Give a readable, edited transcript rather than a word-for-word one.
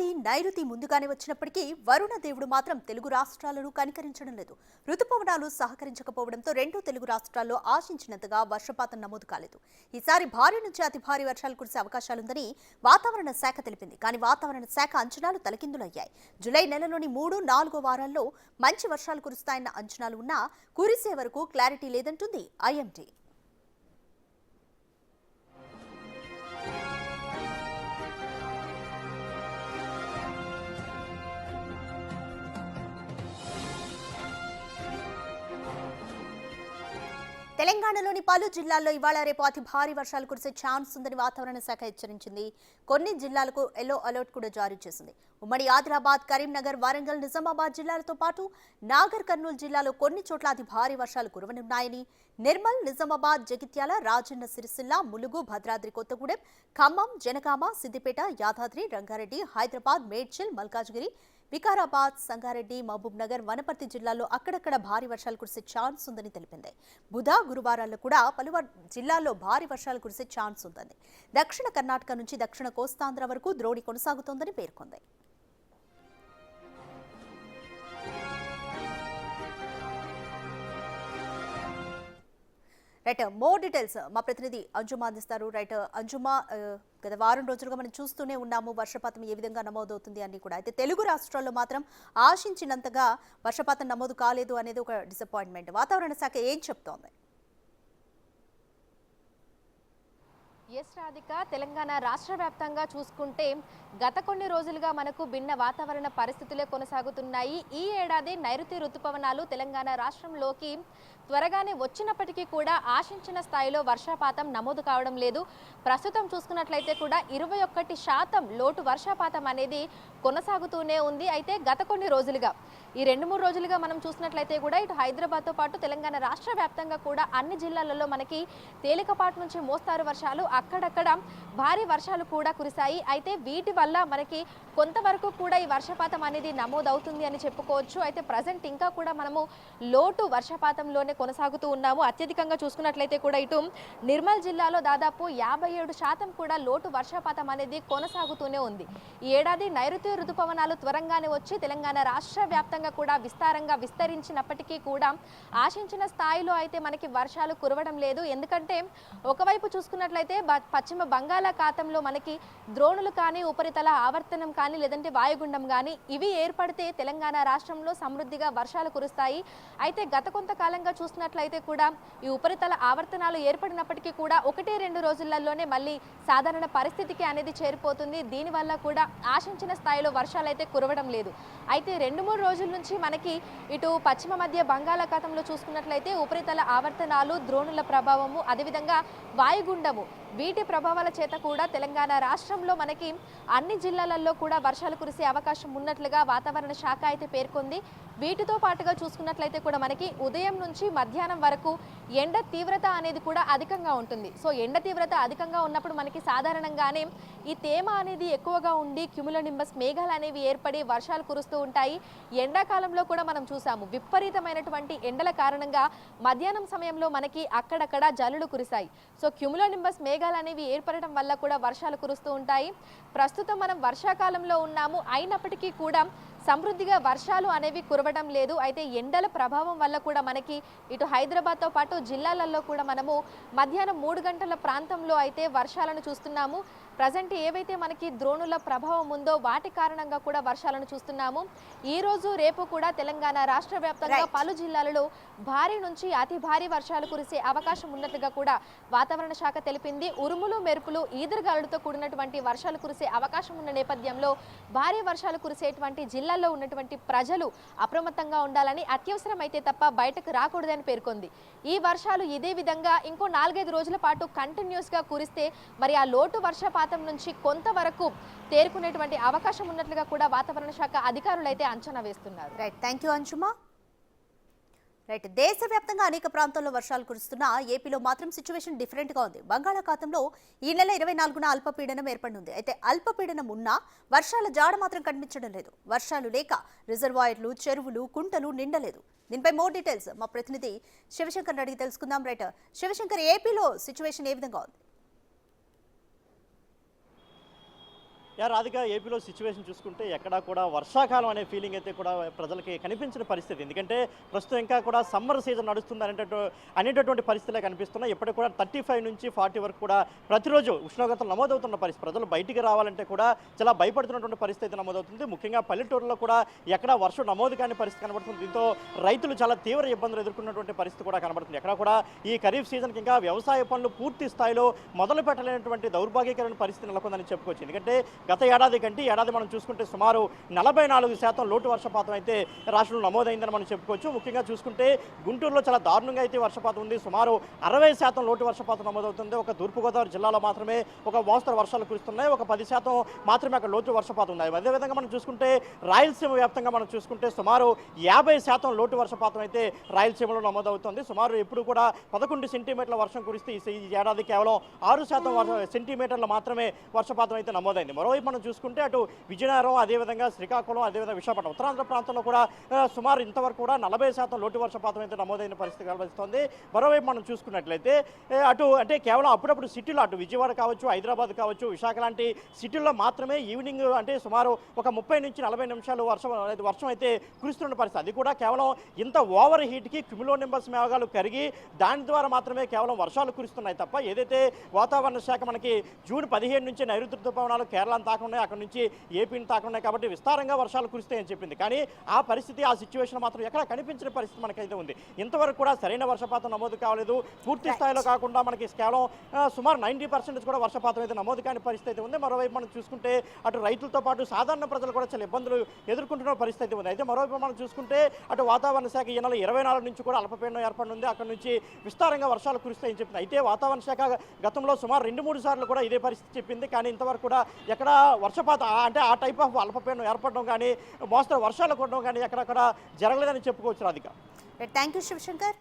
ఏడాది నైరుతి ముందుగానే వచ్చినప్పటికీ వరుణ దేవుడు మాత్రం తెలుగు రాష్ట్రాలను కనికరించడం లేదు. రుతుపవనాలు సహకరించకపోవడంతో రెండు తెలుగు రాష్ట్రాల్లో ఆశించినంతగా వర్షపాతం నమోదు కాలేదు. ఈసారి భారీ నుంచి అతి భారీ వర్షాలు కురిసే అవకాశాలుందని వాతావరణ శాఖ తెలిపింది. కానీ వాతావరణ శాఖ అంచనాలు తలకిందులయ్యాయి. జూలై నెలలోని 3-4 వారాల్లో మంచి వర్షాలు కురుస్తాయన్న అంచనాలు ఉన్నా కురిసే వరకు క్లారిటీ లేదంటుంది ఐఎండీ. తెలంగాణలోని పలు జిల్లాల్లో ఇవాళ రేపు అతి భారీ వర్షాలు కురిసే ఛాన్స్ ఉందని వాతావరణ శాఖ హెచ్చరించింది. కొన్ని జిల్లాలకు ఎల్లో అలర్ట్ కూడా జారీ చేసింది. ఉమ్మడి ఆదిలాబాద్, కరీంనగర్, వరంగల్, నిజామాబాద్ జిల్లాలతో పాటు నాగర్ కర్నూలు జిల్లాలో కొన్ని చోట్ల అతి భారీ వర్షాలు కురవనున్నాయని, నిర్మల్, నిజామాబాద్, జగిత్యాల, రాజన్న సిరిసిల్ల, ములుగు, భద్రాద్రి కొత్తగూడెం, ఖమ్మం, జనగామ, సిద్దిపేట, యాదాద్రి, రంగారెడ్డి, హైదరాబాద్, మేడ్చల్, మల్కాజ్గిరి, వికారాబాద్, సంగారెడ్డి, మహబూబ్ నగర్, వనపర్తి జిల్లాల్లో అక్కడక్కడ భారీ వర్షాలు కురిసే ఛాన్స్ ఉందని తెలిపింది. బుధ, గురువారాల్లో కూడా పలు జిల్లాల్లో భారీ వర్షాలు కురిసే ఛాన్స్ ఉందని, దక్షిణ కర్ణాటక నుంచి దక్షిణ కోస్తాంధ్ర వరకు ద్రోణి కొనసాగుతోందని పేర్కొంది. రైట్, మోర్ డీటెయిల్స్ మా ప్రతినిధి అంజుమా అందిస్తారు. రైట్ అంజుమా, గత వారం రోజులుగా మనం చూస్తూనే ఉన్నాము వర్షపాతం ఏ విధంగా నమోదవుతుంది అని కూడా. అయితే తెలుగు రాష్ట్రాల్లో మాత్రం ఆశించినంతగా వర్షపాతం నమోదు కాలేదు అనేది ఒక డిసప్పాయింట్మెంట్. వాతావరణ శాఖ ఏం చెప్తోంది? ఎస్ రాధిక, తెలంగాణ రాష్ట్ర వ్యాప్తంగా చూసుకుంటే గత కొన్ని రోజులుగా మనకు భిన్న వాతావరణ పరిస్థితులే కొనసాగుతున్నాయి. ఈ ఏడాది నైరుతి రుతుపవనాలు తెలంగాణ రాష్ట్రంలోకి త్వరగానే వచ్చినప్పటికీ కూడా ఆశించిన స్థాయిలో వర్షపాతం నమోదు కావడం లేదు. ప్రస్తుతం చూసుకున్నట్లయితే కూడా 21% లోటు వర్షపాతం అనేది కొనసాగుతూనే ఉంది. అయితే గత కొన్ని రోజులుగా, ఈ 2-3 రోజులుగా మనం చూసినట్లయితే కూడా ఇటు హైదరాబాద్తో పాటు తెలంగాణ రాష్ట్ర వ్యాప్తంగా కూడా అన్ని జిల్లాలలో మనకి తేలికపాటి నుంచి మోస్తారు వర్షాలు, అక్కడక్కడ భారీ వర్షాలు కూడా కురిశాయి. అయితే వీటి వల్ల మనకి కొంతవరకు కూడా ఈ వర్షపాతం అనేది నమోదవుతుంది అని చెప్పుకోవచ్చు. అయితే ప్రజెంట్ ఇంకా కూడా మనము లోటు వర్షపాతంలోనే కొనసాగుతూ ఉన్నాము. అత్యధికంగా చూసుకున్నట్లయితే కూడా ఇటు నిర్మల్ జిల్లాలో దాదాపు 57% కూడా లోటు వర్షపాతం అనేది కొనసాగుతూనే ఉంది. ఈ ఏడాది నైరుతి ఋతుపవనాలు త్వరగానే వచ్చి తెలంగాణ రాష్ట్ర వ్యాప్తంగా కూడా విస్తారంగా విస్తరించినప్పటికీ కూడా ఆశించిన స్థాయిలో అయితే మనకి వర్షాలు కురవడం లేదు. ఎందుకంటే ఒకవైపు చూసుకున్నట్లయితే పశ్చిమ బంగాళాఖాతంలో మనకి ద్రోణులు కానీ, ఉపరితల ఆవర్తనం కానీ, లేదంటే వాయుగుండం కానీ ఇవి ఏర్పడితే తెలంగాణ రాష్ట్రంలో సమృద్ధిగా వర్షాలు కురుస్తాయి. అయితే గత కొంతకాలంగా చూసినట్లయితే కూడా ఈ ఉపరితల ఆవర్తనాలు ఏర్పడినప్పటికీ కూడా 1-2 రోజులలోనే మళ్ళీ సాధారణ పరిస్థితికి అనేది చేరిపోతుంది. దీనివల్ల కూడా ఆశించిన స్థాయిలో వర్షాలు అయితే కురవడం లేదు. అయితే 2-3 రోజుల నుంచి మనకి ఇటు పశ్చిమ మధ్య బంగాళాఖాతంలో చూసుకున్నట్లయితే ఉపరితల ఆవర్తనాలు, ద్రోణుల ప్రభావము, అదేవిధంగా వాయుగుండము, వీటి ప్రభావాల చేత కూడా తెలంగాణ రాష్ట్రంలో మనకి అన్ని జిల్లాలలో కూడా వర్షాలు కురిసే అవకాశం ఉన్నట్లుగా వాతావరణ శాఖ అయితే పేర్కొంది. వీటితో పాటుగా చూసుకున్నట్లయితే కూడా మనకి ఉదయం నుంచి మధ్యాహ్నం వరకు ఎండ తీవ్రత అనేది కూడా అధికంగా ఉంటుంది. సో ఎండ తీవ్రత అధికంగా ఉన్నప్పుడు మనకి సాధారణంగానే ఈ తేమ అనేది ఎక్కువగా ఉండి క్యుములోనింబస్ మేఘాలు అనేవి ఏర్పడి వర్షాలు కురుస్తూ ఉంటాయి. ఎండాకాలంలో కూడా మనం చూసాము విపరీతమైనటువంటి ఎండల కారణంగా మధ్యాహ్నం సమయంలో మనకి అక్కడక్కడ జల్లులు కురిశాయి. సో క్యుములోనింబస్ మేఘాలు అనేవి ఏర్పడడం వల్ల కూడా వర్షాలు కురుస్తూ ఉంటాయి. ప్రస్తుతం మనం వర్షాకాలంలో ఉన్నాము, అయినప్పటికీ కూడా సమృద్ధిగా వర్షాలు అనేవి కురవడం లేదు. అయితే ఎండల ప్రభావం వల్ల కూడా మనకి ఇటు హైదరాబాద్తో పాటు జిల్లాలలో కూడా మనము మధ్యాహ్నం 3 గంటల ప్రాంతంలో అయితే వర్షాలను చూస్తున్నాము. ప్రజెంట్ ఏవైతే మనకి ద్రోణుల ప్రభావం ఉందో వాటి కారణంగా కూడా వర్షాలను చూస్తున్నాము. ఈ రోజు రేపు కూడా తెలంగాణ రాష్ట్ర వ్యాప్తంగా పలు జిల్లాలలో భారీ నుంచి అతి భారీ వర్షాలు కురిసే అవకాశం ఉన్నట్లుగా కూడా వాతావరణ శాఖ తెలిపింది. ఉరుములు, మెరుపులు, ఈదురుగాలులతో కూడినటువంటి వర్షాలు కురిసే అవకాశం ఉన్న నేపథ్యంలో భారీ వర్షాలు కురిసేటువంటి జిల్లాల్లో ఉన్నటువంటి ప్రజలు అప్రమత్తంగా ఉండాలని, అత్యవసరమైతే తప్ప బయటకు రాకూడదని పేర్కొంది. ఈ వర్షాలు ఇదే విధంగా ఇంకో 4-5 రోజుల పాటు కంటిన్యూస్గా కురిస్తే మరి ఆ లోటు వర్షపాతం నుంచి కొంతవరకు తేరుకునేటువంటి అవకాశం ఉన్నట్లుగా కూడా వాతావరణ శాఖ అధికారులు అయితే అంచనా వేస్తున్నారు. రైట్, థ్యాంక్ యూ అంజుమా. రైట్, దేశవ్యాప్తంగా అనేక ప్రాంతాల్లో వర్షాలు కురుస్తున్నా ఏపీలో మాత్రం సిచ్యువేషన్ డిఫరెంట్గా ఉంది. బంగాళాఖాతంలో ఈ నెల 24న అల్పపీడనం ఏర్పడింది. అయితే అల్పపీడనం ఉన్నా వర్షాల జాడ మాత్రం కనిపించడం లేదు. వర్షాలు లేక రిజర్వాయర్లు, చెరువులు, కుంటలు నిండలేదు. దీనిపై మోర్ డీటెయిల్స్ మా ప్రతినిధి శివశంకర్ అడిగి తెలుసుకుందాం. రైట్ శివశంకర్, ఏపీలో సిచ్యువేషన్ ఏ విధంగా ఉంది? రాధిక ఏపీలో సిచ్యువేషన్ చూసుకుంటే ఎక్కడా కూడా వర్షాకాలం అనే ఫీలింగ్ అయితే కూడా ప్రజలకి కనిపించిన పరిస్థితి. ఎందుకంటే ప్రస్తుతం ఇంకా కూడా సమ్మర్ సీజన్ నడుస్తుంది అనేటటువంటి పరిస్థితులే కనిపిస్తున్నాయి. ఇప్పటికి కూడా 35 నుంచి 40 వరకు కూడా ప్రతిరోజు ఉష్ణోగ్రతలు నమోదవుతున్న పరిస్థితి. ప్రజలు బయటికి రావాలంటే కూడా చాలా భయపడుతున్నటువంటి పరిస్థితి నమోదవుతుంది. ముఖ్యంగా పల్లెటూరులో కూడా ఎక్కడా వర్షం నమోదు కాని పరిస్థితి కనబడుతుంది. దీంతో రైతులు చాలా తీవ్ర ఇబ్బందులు ఎదుర్కొన్నటువంటి పరిస్థితి కూడా కనబడుతుంది. ఎక్కడ కూడా ఈ ఖరీఫ్ సీజన్కి ఇంకా వ్యవసాయ పనులు పూర్తి స్థాయిలో మొదలు పెట్టలేనటువంటి దౌర్భాగ్యకరమైన పరిస్థితి నెలకొందని చెప్పుకోవచ్చు. ఎందుకంటే గత ఏడాది కంటే ఏడాది మనం చూసుకుంటే సుమారు 44% లోటు వర్షపాతం అయితే రాష్ట్రంలో నమోదైందని మనం చెప్పుకోవచ్చు. ముఖ్యంగా చూసుకుంటే గుంటూరులో చాలా దారుణంగా అయితే వర్షపాతం ఉంది. సుమారు 60% లోటు వర్షపాతం నమోదవుతుంది. ఒక తూర్పుగోదావరి జిల్లాలో మాత్రమే ఒక మోస్తరు వర్షాలు కురుస్తున్నాయి. ఒక 10% మాత్రమే అక్కడ లోటు వర్షపాతం ఉన్నాయి. అదేవిధంగా మనం చూసుకుంటే రాయలసీమ వ్యాప్తంగా మనం చూసుకుంటే సుమారు 50% లోటు వర్షపాతం అయితే రాయలసీమలో నమోదవుతుంది. సుమారు ఎప్పుడు కూడా 11 సెంటీమీటర్ల వర్షం కురిస్తే ఈ ఏడాది కేవలం 6% సెంటీమీటర్లు మాత్రమే వర్షపాతం అయితే నమోదైంది. మరోవైపు మనం చూసుకుంటే అటు విజయనగరం, అదేవిధంగా శ్రీకాకుళం, అదేవిధంగా విశాఖపట్నం, ఉత్తరాంధ్ర ప్రాంతంలో కూడా సుమారు ఇంతవరకు కూడా 40% లోటు వర్షపాతం అయితే నమోదైన పరిస్థితి కనిపిస్తుంది. మరోవైపు మనం చూసుకున్నట్లయితే అటు అంటే కేవలం అప్పుడప్పుడు సిటీలో అటు విజయవాడ కావచ్చు, హైదరాబాద్ కావచ్చు, విశాఖ లాంటి సిటీల్లో మాత్రమే ఈవినింగ్ అంటే సుమారు ఒక 30 నుంచి 40 నిమిషాలు వర్షం అయితే కురుస్తున్న పరిస్థితి. అది కూడా కేవలం ఇంత ఓవర్ హీట్కి క్యుములోనింబస్ మేఘాలు కరిగి దాని ద్వారా మాత్రమే కేవలం వర్షాలు కురుస్తున్నాయి తప్ప ఏదైతే వాతావరణ శాఖ మనకి జూన్ 15 నుంచి నైరుతి ఋతుపవనాలు కేరళను తాకున్నాయి, అక్కడ నుంచి ఏపీని తాకున్నాయి కాబట్టి విస్తారంగా వర్షాలు కురుస్తాయని చెప్పింది. కానీ ఆ పరిస్థితి ఆ సిచ్యువేషన్ మాత్రం ఎక్కడ కనిపించిన పరిస్థితి మనకైతే ఉంది. ఇంతవరకు కూడా సరైన వర్షపాతం నమోదు కావలేదు. పూర్తి స్థాయిలో కాకుండా మనకి కేవలం సుమారు 90% కూడా వర్షపాతం అయితే నమోదు కాని పరిస్థితి అయితే ఉంది. మరోవైపు మనం చూసుకుంటే అటు రైతులతో పాటు సాధారణ ప్రజలు కూడా చాలా ఇబ్బందులు ఎదుర్కొంటున్న పరిస్థితి ఉంది. అయితే మరోవైపు మనం చూసుకుంటే అటు వాతావరణ శాఖ ఈ నెల 24 నుంచి కూడా అల్పపీడనం ఏర్పడింది. అక్కడ నుంచి విస్తారంగా వర్షాలు కురుస్తాయని చెప్పింది. అయితే వాతావరణ శాఖ గతంలో సుమారు 2-3 సార్లు కూడా ఇదే పరిస్థితి చెప్పింది. కానీ ఇంతవరకు కూడా ఎక్కడ వర్షపాతం అంటే ఆ టైప్ ఆఫ్ అల్పపీడనం ఏర్పడడం కానీ మోస్తరు వర్షాలు కొట్టడం కానీ ఎక్కడక్కడ జరగలేదని చెప్పుకోవచ్చు రాధిక. Thank you Shivshankar.